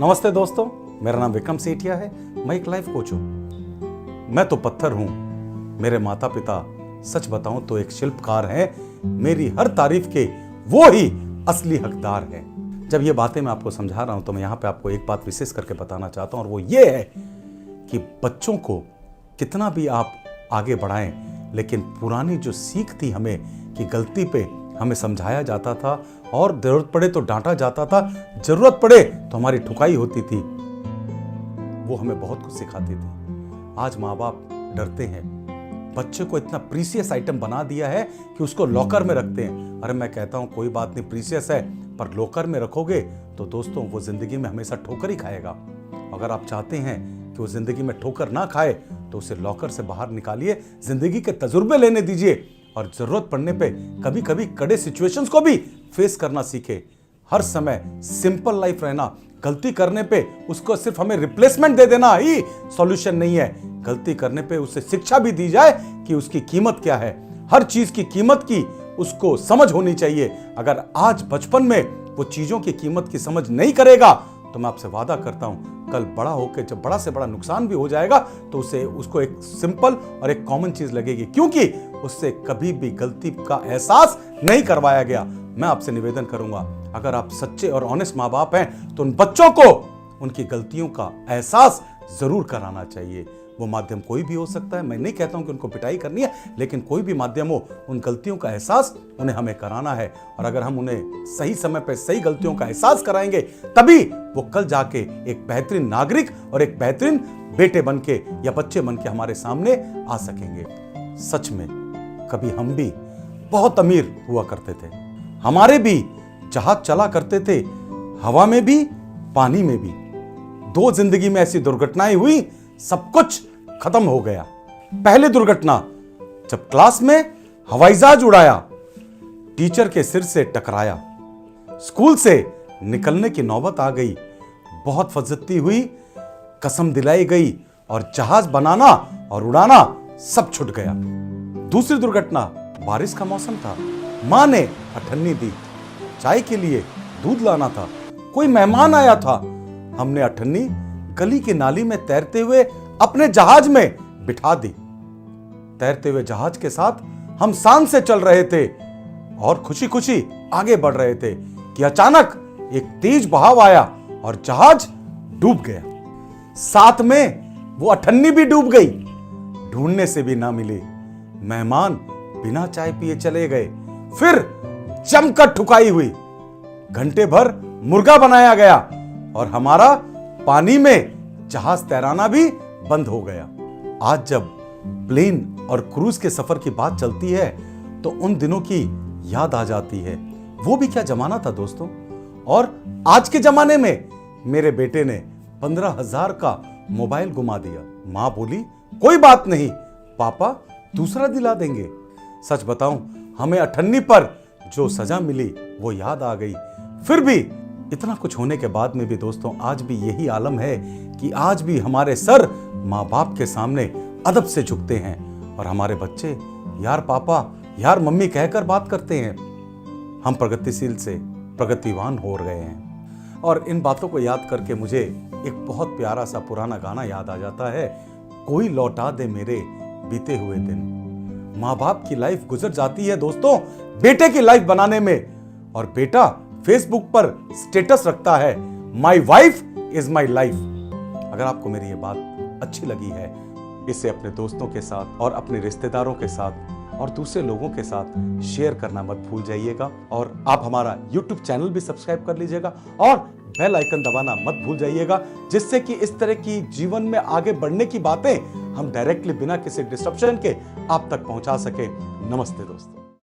नमस्ते दोस्तों, मेरा नाम विक्रम सेठिया है। मैं एक लाइफ कोच हूं। मैं तो पत्थर हूं, मेरे माता पिता सच बताऊं तो एक शिल्पकार हैं। मेरी हर तारीफ के वो ही असली हकदार हैं। जब ये बातें मैं आपको समझा रहा हूं तो मैं यहां पे आपको एक बात विशेष करके बताना चाहता हूं, और वो ये है कि बच्चों को कितना भी आप आगे बढ़ाएं, लेकिन पुरानी जो सीख थी हमें कि गलती पे हमें समझाया जाता था और जरूरत पड़े तो डांटा जाता था, जरूरत पड़े तो हमारी ठुकाई होती थी, वो हमें बहुत कुछ सिखाती थी। आज माँ बाप डरते हैं, बच्चे को इतना प्रीसियस आइटम बना दिया है कि उसको लॉकर में रखते हैं। अरे मैं कहता हूं कोई बात नहीं, प्रीसियस है पर लॉकर में रखोगे तो दोस्तों वो जिंदगी में हमेशा ठोकर ही खाएगा। अगर आप चाहते हैं कि वो जिंदगी में ठोकर ना खाए तो उसे लॉकर से बाहर निकालिए, जिंदगी के तजुर्बे लेने दीजिए और जरूरत पड़ने पे कभी कभी कड़े सिचुएशंस को भी फेस करना सीखे। हर समय सिंपल लाइफ रहना, गलती करने पे उसको सिर्फ हमें रिप्लेसमेंट दे देना ही सॉल्यूशन नहीं है। गलती करने पे उसे शिक्षा भी दी जाए कि उसकी कीमत क्या है। हर चीज की कीमत की उसको समझ होनी चाहिए। अगर आज बचपन में वो चीजों की कीमत की समझ नहीं करेगा तो मैं आपसे वादा करता हूं कल बड़ा होकर जब बड़ा से बड़ा नुकसान भी हो जाएगा तो उसको एक सिंपल और एक कॉमन चीज लगेगी, क्योंकि उससे कभी भी गलती का एहसास नहीं करवाया गया। मैं आपसे निवेदन करूंगा, अगर आप सच्चे और ऑनेस्ट माँ बाप हैं तो उन बच्चों को उनकी गलतियों का एहसास जरूर कराना चाहिए। वो माध्यम कोई भी हो सकता है, मैं नहीं कहता हूं कि उनको पिटाई करनी है, लेकिन कोई भी माध्यम हो, उन गलतियों का एहसास उन्हें हमें कराना है। और अगर हम उन्हें सही समय पर सही गलतियों का एहसास कराएंगे तभी वो कल जाके एक बेहतरीन नागरिक और एक बेहतरीन बेटे बनके या बच्चे बनके हमारे सामने आ सकेंगे। सच में कभी हम भी बहुत अमीर हुआ करते थे, हमारे भी जहाज चला करते थे, हवा में भी पानी में भी। दो जिंदगी में ऐसी दुर्घटनाएं हुई, सब कुछ खत्म हो गया। पहली दुर्घटना जब क्लास में हवाई जहाज उड़ाया, टीचर के सिर से टकराया, स्कूल से निकलने की नौबत आ गई, बहुत फज्जती हुई, कसम दिलाई गई और जहाज बनाना और उड़ाना सब छूट गया। दूसरी दुर्घटना, बारिश का मौसम था, मां ने अठन्नी दी, चाय के लिए दूध लाना था, कोई मेहमान आया था, हमने अठन्नी गली की नाली में तैरते हुए अपने जहाज में बिठा दी। तैरते हुए जहाज के साथ हम शान से चल रहे थे और खुशी खुशी आगे बढ़ रहे थे कि अचानक एक तेज बहाव आया और जहाज डूब गया। साथ में वो अठन्नी भी डूब गई, ढूंढने से भी ना मिली। मेहमान बिना चाय पिए चले गए, फिर जमकर ठुकाई हुई, घंटे भर मुर्गा बनाया गया और हमारा पानी में जहाज तैराना भी बंद हो गया। आज जब प्लेन और क्रूज के सफर की बात चलती है तो उन दिनों की याद आ जाती है। वो भी क्या जमाना था दोस्तों। और आज के जमाने में मेरे बेटे ने 15,000 का मोबाइल गुमा दिया। मां बोली कोई बात नहीं पापा, दूसरा दिला देंगे। सच बताऊं, हमें अठन्नी पर जो सजा मिली वो याद आ गई। फिर भी इतना कुछ होने के बाद में भी दोस्तों आज भी यही आलम है कि आज भी हमारे सर माँ बाप के सामने अदब से झुकते हैं और हमारे बच्चे यार पापा, यार मम्मी कहकर बात करते हैं। हम प्रगतिशील से प्रगतिवान हो गए हैं। और इन बातों को याद करके मुझे एक बहुत प्यारा सा पुराना गाना याद आ जाता है, कोई लौटा दे मेरे बीते हुए दिन। माँ बाप की लाइफ गुजर जाती है दोस्तों बेटे की लाइफ बनाने में, और बेटा फेसबुक पर स्टेटस रखता है, my wife is my life. अगर आपको मेरी ये बात अच्छी लगी है, इसे अपने दोस्तों के साथ और अपने रिश्तेदारों के साथ और दूसरे लोगों के साथ शेयर करना मत भूल जाइएगा। और आप हमारा YouTube चैनल भी सब्सक्राइब कर लीजिएगा और बेल आइकन दबाना मत भूल जाइएगा, जिससे कि इस तरह की जीवन में आगे बढ़ने की बातें हम डायरेक्टली बिना किसी डिस्ट्रप्शन के आप तक पहुंचा सके। नमस्ते दोस्तों।